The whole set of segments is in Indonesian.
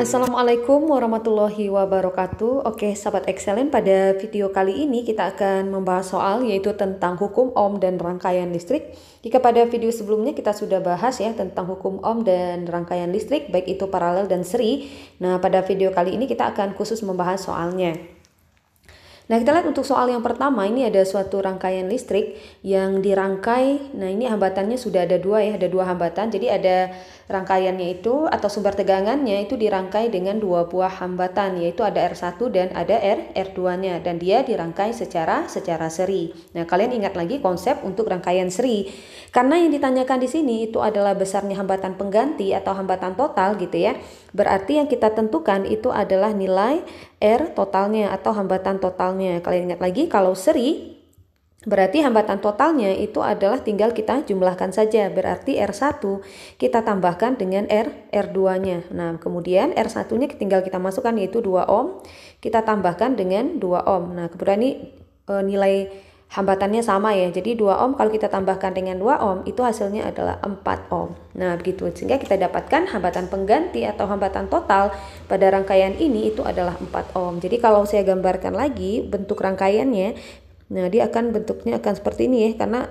Assalamualaikum warahmatullahi wabarakatuh. Oke, sahabat excellent, pada video kali ini kita akan membahas soal yaitu tentang hukum ohm dan rangkaian listrik. Jika pada video sebelumnya kita sudah bahas ya tentang hukum ohm dan rangkaian listrik, baik itu paralel dan seri. Nah, pada video kali ini kita akan khusus membahas soalnya. Nah, kita lihat untuk soal yang pertama, ini ada suatu rangkaian listrik yang dirangkai. Nah, ini hambatannya sudah ada dua ya, ada dua hambatan. Jadi ada rangkaiannya itu atau sumber tegangannya itu dirangkai dengan dua buah hambatan, yaitu ada R1 dan ada R2-nya, dan dia dirangkai secara seri. Nah, kalian ingat lagi konsep untuk rangkaian seri. Karena yang ditanyakan di sini itu adalah besarnya hambatan pengganti atau hambatan total gitu ya. Berarti yang kita tentukan itu adalah nilai R totalnya atau hambatan totalnya. Kalian ingat lagi kalau seri berarti hambatan totalnya itu adalah tinggal kita jumlahkan saja. Berarti R1 kita tambahkan dengan R2-nya. Nah, kemudian R1-nya tinggal kita masukkan yaitu 2 ohm. Kita tambahkan dengan 2 ohm. Nah, kemudian ini nilai hambatannya sama ya. Jadi 2 ohm kalau kita tambahkan dengan 2 ohm itu hasilnya adalah 4 ohm. Nah, begitu. Sehingga kita dapatkan hambatan pengganti atau hambatan total pada rangkaian ini itu adalah 4 ohm. Jadi kalau saya gambarkan lagi bentuk rangkaiannya, nah dia akan bentuknya akan seperti ini ya, karena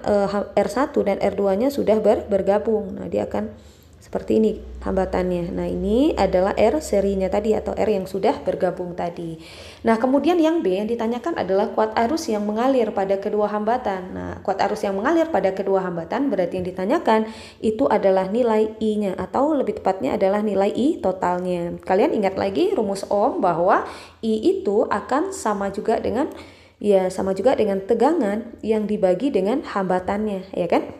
R1 dan R2-nya sudah bergabung. Nah, dia akan seperti ini hambatannya. Nah, ini adalah R serinya tadi atau R yang sudah bergabung tadi. Nah, kemudian yang B yang ditanyakan adalah kuat arus yang mengalir pada kedua hambatan. Nah, kuat arus yang mengalir pada kedua hambatan berarti yang ditanyakan itu adalah nilai I-nya atau lebih tepatnya adalah nilai I totalnya. Kalian ingat lagi rumus Ohm bahwa I itu akan sama juga dengan tegangan yang dibagi dengan hambatannya, ya kan?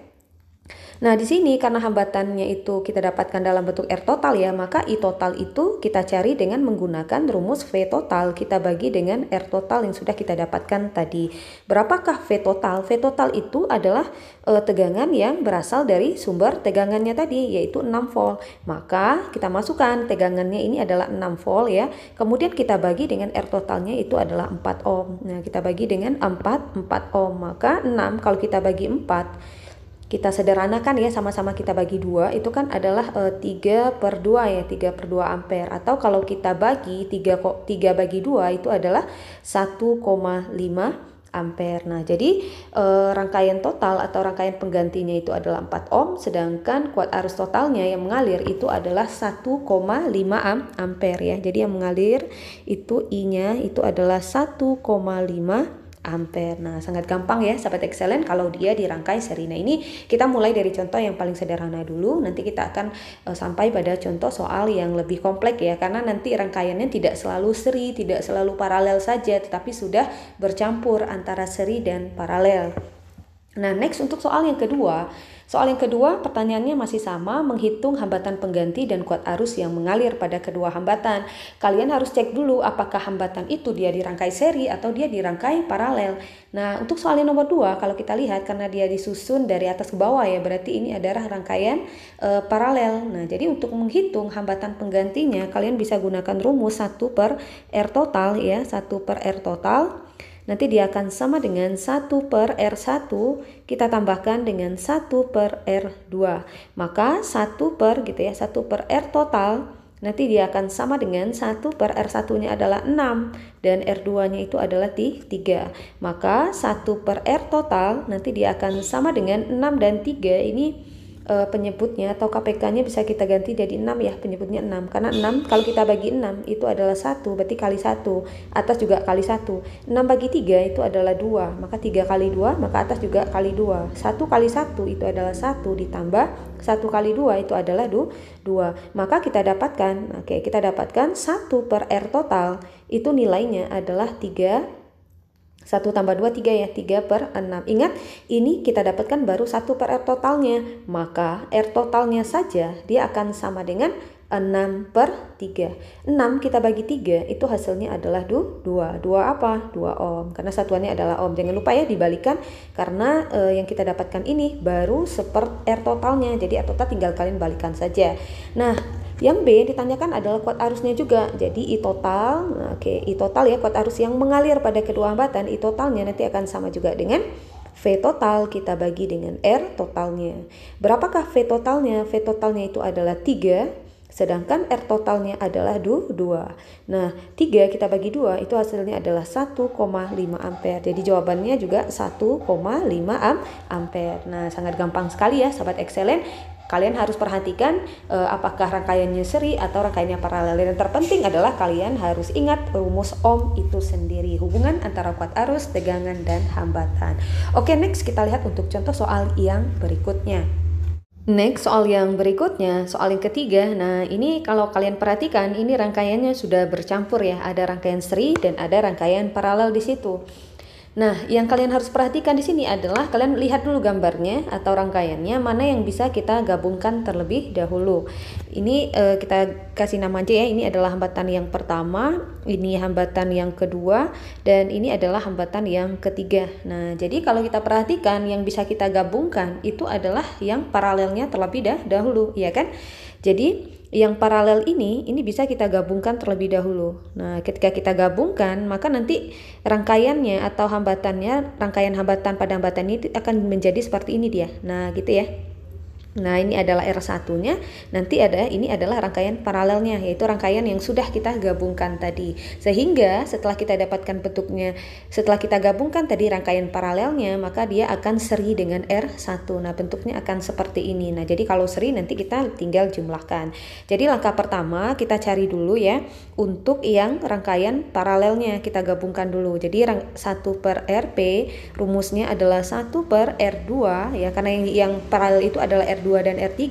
Nah, di sini karena hambatannya itu kita dapatkan dalam bentuk R total ya, maka I total itu kita cari dengan menggunakan rumus V total. Kita bagi dengan R total yang sudah kita dapatkan tadi. Berapakah V total? V total itu adalah tegangan yang berasal dari sumber tegangannya tadi, yaitu 6 volt. Maka kita masukkan tegangannya ini adalah 6 volt ya. Kemudian kita bagi dengan R totalnya itu adalah 4 ohm. Nah, kita bagi dengan 4 ohm. Maka 6 kalau kita bagi 4, kita sederhanakan ya, sama-sama kita bagi 2, itu kan adalah 3/2 ya, 3/2 ampere. Atau kalau kita bagi 3 bagi 2 itu adalah 1,5 ampere. Nah, jadi rangkaian total atau rangkaian penggantinya itu adalah 4 ohm, sedangkan kuat arus totalnya yang mengalir itu adalah 1,5 ampere ya. Jadi yang mengalir itu I-nya itu adalah 1,5 ampere. Nah, sangat gampang ya sahabat excellent kalau dia dirangkai seri. Nah, ini kita mulai dari contoh yang paling sederhana dulu. Nanti kita akan sampai pada contoh soal yang lebih kompleks ya, karena nanti rangkaiannya tidak selalu seri, tidak selalu paralel saja, tetapi sudah bercampur antara seri dan paralel. Nah, next untuk soal yang kedua. Soal yang kedua pertanyaannya masih sama, menghitung hambatan pengganti dan kuat arus yang mengalir pada kedua hambatan. Kalian harus cek dulu apakah hambatan itu dia dirangkai seri atau dia dirangkai paralel. Nah, untuk soal yang nomor 2 kalau kita lihat karena dia disusun dari atas ke bawah ya, berarti ini adalah rangkaian paralel. Nah, jadi untuk menghitung hambatan penggantinya kalian bisa gunakan rumus 1/R total ya, 1/R total. Nanti dia akan sama dengan 1/R1, kita tambahkan dengan 1/R2. Maka 1/R total, nanti dia akan sama dengan 1/R1-nya adalah 6 dan R2-nya itu adalah 3. Maka 1/R total nanti dia akan sama dengan 6 dan 3. Ini penyebutnya atau KPK-nya bisa kita ganti jadi 6 ya, penyebutnya 6. Karena 6 kalau kita bagi 6 itu adalah 1, berarti kali 1. Atas juga kali 1. 6 bagi 3 itu adalah 2. Maka 3 kali 2, maka atas juga kali 2. 1 kali 1 itu adalah 1 ditambah 1 kali 2 itu adalah 2. Maka kita dapatkan, kita dapatkan 1/R total itu nilainya adalah 3. 1 tambah 2, 3 ya, 3/6. Ingat, ini kita dapatkan baru 1/R totalnya. Maka R totalnya saja dia akan sama dengan 6/3. 6 kita bagi 3 itu hasilnya adalah 2. 2 apa? 2 ohm. Karena satuannya adalah ohm. Jangan lupa ya dibalikan karena yang kita dapatkan ini baru 1/R totalnya. Jadi R total tinggal kalian balikan saja. Nah, yang B ditanyakan adalah kuat arusnya juga. Jadi I total, I total ya, kuat arus yang mengalir pada kedua hambatan, I totalnya nanti akan sama juga dengan V total kita bagi dengan R totalnya. Berapakah V totalnya? V totalnya itu adalah 3 sedangkan R totalnya adalah 2. Nah, 3 kita bagi 2 itu hasilnya adalah 1,5 ampere. Jadi jawabannya juga 1,5 ampere. Nah, sangat gampang sekali ya sahabat excellent. Kalian harus perhatikan apakah rangkaiannya seri atau rangkaiannya paralel. Dan terpenting adalah kalian harus ingat rumus Ohm itu sendiri, hubungan antara kuat arus, tegangan, dan hambatan. Oke, next kita lihat untuk contoh soal yang berikutnya. Next, soal yang berikutnya, soal yang ketiga. Nah, ini kalau kalian perhatikan, ini rangkaiannya sudah bercampur ya. Ada rangkaian seri dan ada rangkaian paralel di situ. Nah, yang kalian harus perhatikan di sini adalah kalian lihat dulu gambarnya atau rangkaiannya, mana yang bisa kita gabungkan terlebih dahulu. Ini kita kasih nama aja ya, ini adalah hambatan yang pertama, ini hambatan yang kedua, dan ini adalah hambatan yang ketiga. Nah, jadi kalau kita perhatikan yang bisa kita gabungkan itu adalah yang paralelnya terlebih dahulu, ya kan? Jadi yang paralel ini bisa kita gabungkan terlebih dahulu. Nah, ketika kita gabungkan, maka nanti rangkaiannya atau hambatannya, rangkaian hambatan pada hambatan ini akan menjadi seperti ini dia. Nah, gitu ya. Nah, ini adalah R1-nya, nanti ini adalah rangkaian paralelnya, yaitu rangkaian yang sudah kita gabungkan tadi. Sehingga setelah kita dapatkan bentuknya, setelah kita gabungkan tadi rangkaian paralelnya, maka dia akan seri dengan R1. Nah, bentuknya akan seperti ini. Nah, jadi kalau seri nanti kita tinggal jumlahkan. Jadi langkah pertama kita cari dulu ya, untuk yang rangkaian paralelnya kita gabungkan dulu. Jadi 1 per RP rumusnya adalah 1 per R2 ya, karena yang paralel itu adalah R2 dan R3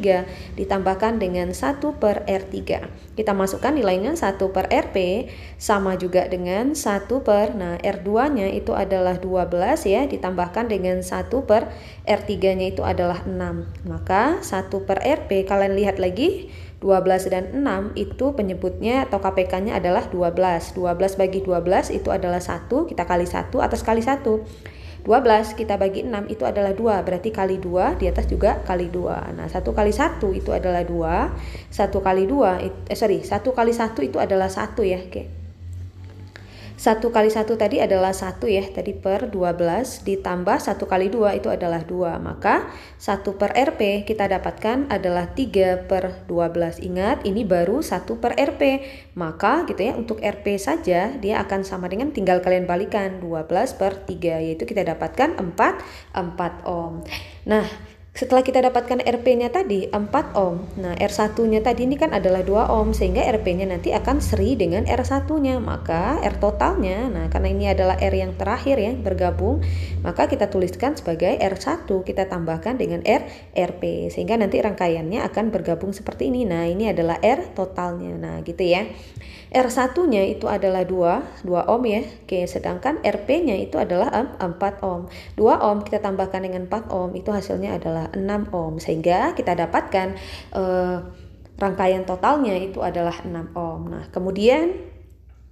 ditambahkan dengan 1 per R3. Kita masukkan nilainya 1 per RP sama juga dengan 1 per, nah R2 nya itu adalah 12 ya, ditambahkan dengan 1 per R3 nya itu adalah 6. Maka 1 per RP kalian lihat lagi, 12 dan 6 itu penyebutnya atau KPK-nya adalah 12. 12 bagi 12 itu adalah 1, kita kali 1 atas kali 1. 12 kita bagi 6 itu adalah 2, berarti kali 2 di atas juga kali 2. Nah, 1 kali 1 itu adalah 2. 1 kali 2 1 kali 1 itu adalah 1 ya. Oke. 1 kali 1 tadi adalah 1 ya, tadi per 12 ditambah 1 kali 2 itu adalah 2. Maka 1 per RP kita dapatkan adalah 3 per 12. Ingat, ini baru 1 per RP. Maka gitu ya, untuk RP saja dia akan sama dengan, tinggal kalian balikan 12 per 3, yaitu kita dapatkan 4 ohm. Nah, setelah kita dapatkan RP-nya tadi 4 ohm. Nah, R1-nya tadi ini kan adalah 2 ohm, sehingga RP-nya nanti akan seri dengan R1-nya. Maka R totalnya, nah karena ini adalah R yang terakhir ya bergabung, maka kita tuliskan sebagai R1, kita tambahkan dengan RP, sehingga nanti rangkaiannya akan bergabung seperti ini. Nah, ini adalah R totalnya. Nah, gitu ya. R1-nya itu adalah 2 ohm ya. Oke, sedangkan RP-nya itu adalah 4 ohm. 2 ohm kita tambahkan dengan 4 ohm itu hasilnya adalah 6 ohm. Sehingga kita dapatkan rangkaian totalnya itu adalah 6 ohm. Nah, kemudian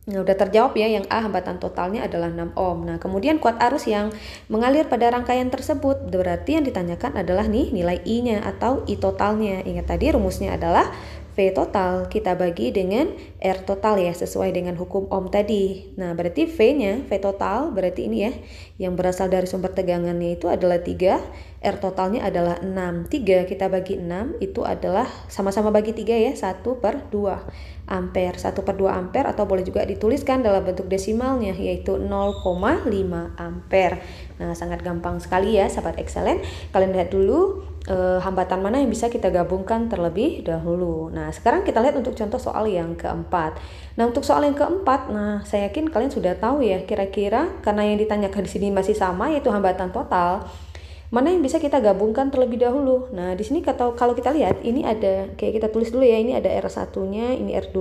udah terjawab ya, yang A hambatan totalnya adalah 6 ohm. Nah, kemudian kuat arus yang mengalir pada rangkaian tersebut, berarti yang ditanyakan adalah nih nilai I-nya atau I totalnya. Ingat tadi rumusnya adalah V total kita bagi dengan R total ya, sesuai dengan hukum Ohm tadi. Nah, berarti V-nya, V total berarti ini ya, yang berasal dari sumber tegangannya itu adalah 3, R totalnya adalah 6. 3 kita bagi 6 itu adalah sama-sama bagi 3 ya, 1 per 2 ampere. 1 per 2 ampere atau boleh juga dituliskan dalam bentuk desimalnya, yaitu 0,5 ampere. Nah, sangat gampang sekali ya sahabat excellent. Kalian lihat dulu hambatan mana yang bisa kita gabungkan terlebih dahulu. Nah, sekarang kita lihat untuk contoh soal yang keempat. Nah, untuk soal yang keempat, nah saya yakin kalian sudah tahu ya, kira-kira karena yang ditanyakan di sini masih sama, yaitu hambatan total, mana yang bisa kita gabungkan terlebih dahulu. Nah, di sini kalau kita lihat, ini ada, kayak kita tulis dulu ya, ini ada R1-nya, ini R2,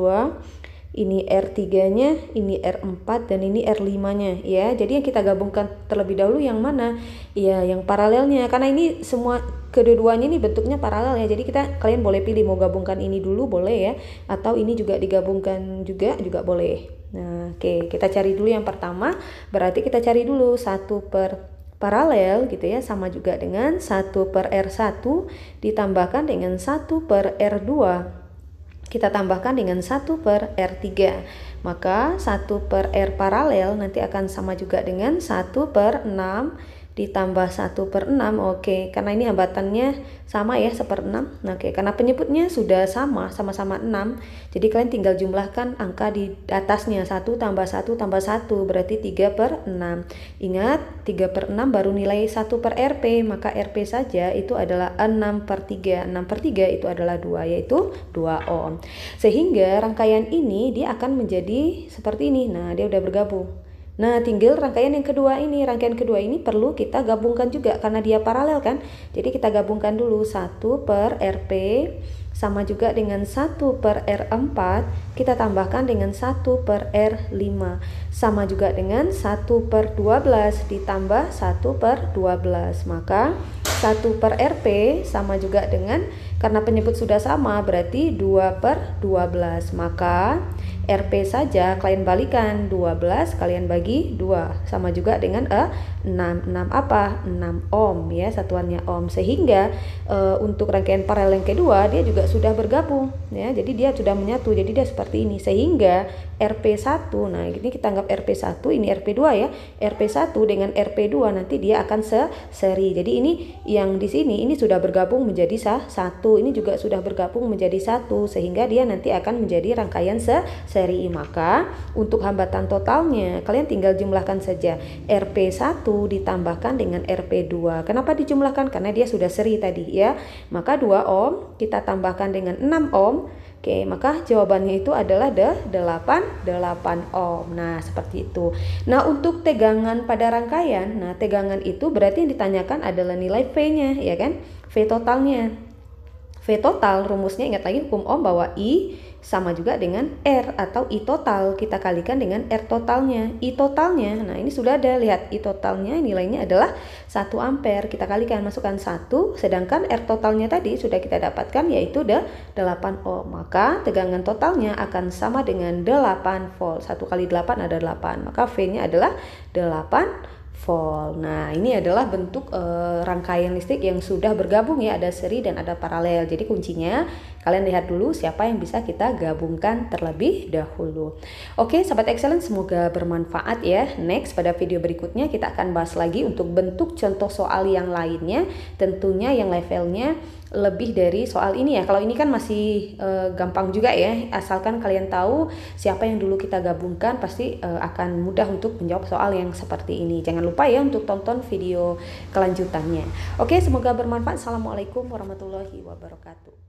ini R3-nya, ini R4, dan ini R5-nya ya. Jadi yang kita gabungkan terlebih dahulu yang mana? Ya, yang paralelnya, karena ini semua kedua-duanya ini bentuknya paralel ya. Jadi kalian boleh pilih mau gabungkan ini dulu boleh ya, atau ini juga digabungkan juga boleh. Nah, oke, kita cari dulu yang pertama. Berarti kita cari dulu 1 per paralel gitu ya, sama juga dengan 1 per R1 ditambahkan dengan 1 per R2. Kita tambahkan dengan 1 per R3. Maka 1 per R paralel nanti akan sama juga dengan 1 per 6 ditambah 1/6. Oke, karena ini hambatannya sama ya, 1/6. Oke, karena penyebutnya sudah sama-sama 6, jadi kalian tinggal jumlahkan angka di atasnya. 1 tambah 1 tambah 1 berarti 3/6. Ingat, 3/6 baru nilai 1/Rp, maka Rp saja itu adalah 6/3. 6/3 itu adalah 2, yaitu 2 ohm. Sehingga rangkaian ini dia akan menjadi seperti ini. Nah, dia udah bergabung. Nah, tinggal rangkaian yang kedua ini. Rangkaian kedua ini perlu kita gabungkan juga karena dia paralel kan. Jadi kita gabungkan dulu 1/Rp sama juga dengan 1/R4. Kita tambahkan dengan 1/R5 sama juga dengan 1/12 ditambah 1/12. Maka 1/Rp sama juga dengan, karena penyebut sudah sama, berarti 2/12. Maka Rp saja kalian balikan, 12 kalian bagi 2 sama juga dengan 6. 6 apa? 6 ohm ya, satuannya ohm. Sehingga untuk rangkaian paralel yang kedua dia juga sudah bergabung ya. Jadi dia sudah menyatu. Jadi dia seperti ini. Sehingga Rp1, nah ini kita anggap Rp1, ini Rp2 ya. Rp1 dengan Rp2 nanti dia akan seri. Jadi ini yang di sini ini sudah bergabung menjadi satu, ini juga sudah bergabung menjadi satu, sehingga dia nanti akan menjadi rangkaian seri. Maka untuk hambatan totalnya kalian tinggal jumlahkan saja Rp1 ditambahkan dengan Rp2. Kenapa dijumlahkan? Karena dia sudah seri tadi ya. Maka 2 ohm kita tambahkan dengan 6 ohm. Oke, maka jawabannya itu adalah 8 ohm. Nah, seperti itu. Nah, untuk tegangan pada rangkaian, nah tegangan itu berarti yang ditanyakan adalah nilai V-nya, ya kan? V totalnya. V total rumusnya, ingat lagi hukum Ohm bahwa I sama juga dengan R atau I total, kita kalikan dengan R totalnya. I totalnya, nah ini sudah ada, lihat I totalnya nilainya adalah 1 ampere, kita kalikan, masukkan 1, sedangkan R totalnya tadi sudah kita dapatkan yaitu 8 ohm. Maka tegangan totalnya akan sama dengan 8 volt. 1 kali 8 ada 8, maka V-nya adalah 8 volt. Nah, ini adalah bentuk rangkaian listrik yang sudah bergabung ya, ada seri dan ada paralel. Jadi kuncinya kalian lihat dulu siapa yang bisa kita gabungkan terlebih dahulu. Oke, sahabat excellent, semoga bermanfaat ya. Next, pada video berikutnya kita akan bahas lagi untuk bentuk contoh soal yang lainnya, tentunya yang levelnya lebih dari soal ini ya. Kalau ini kan masih gampang juga ya, asalkan kalian tahu siapa yang dulu kita gabungkan, pasti akan mudah untuk menjawab soal yang seperti ini. Jangan lupa ya untuk tonton video kelanjutannya. Oke, semoga bermanfaat. Assalamualaikum warahmatullahi wabarakatuh.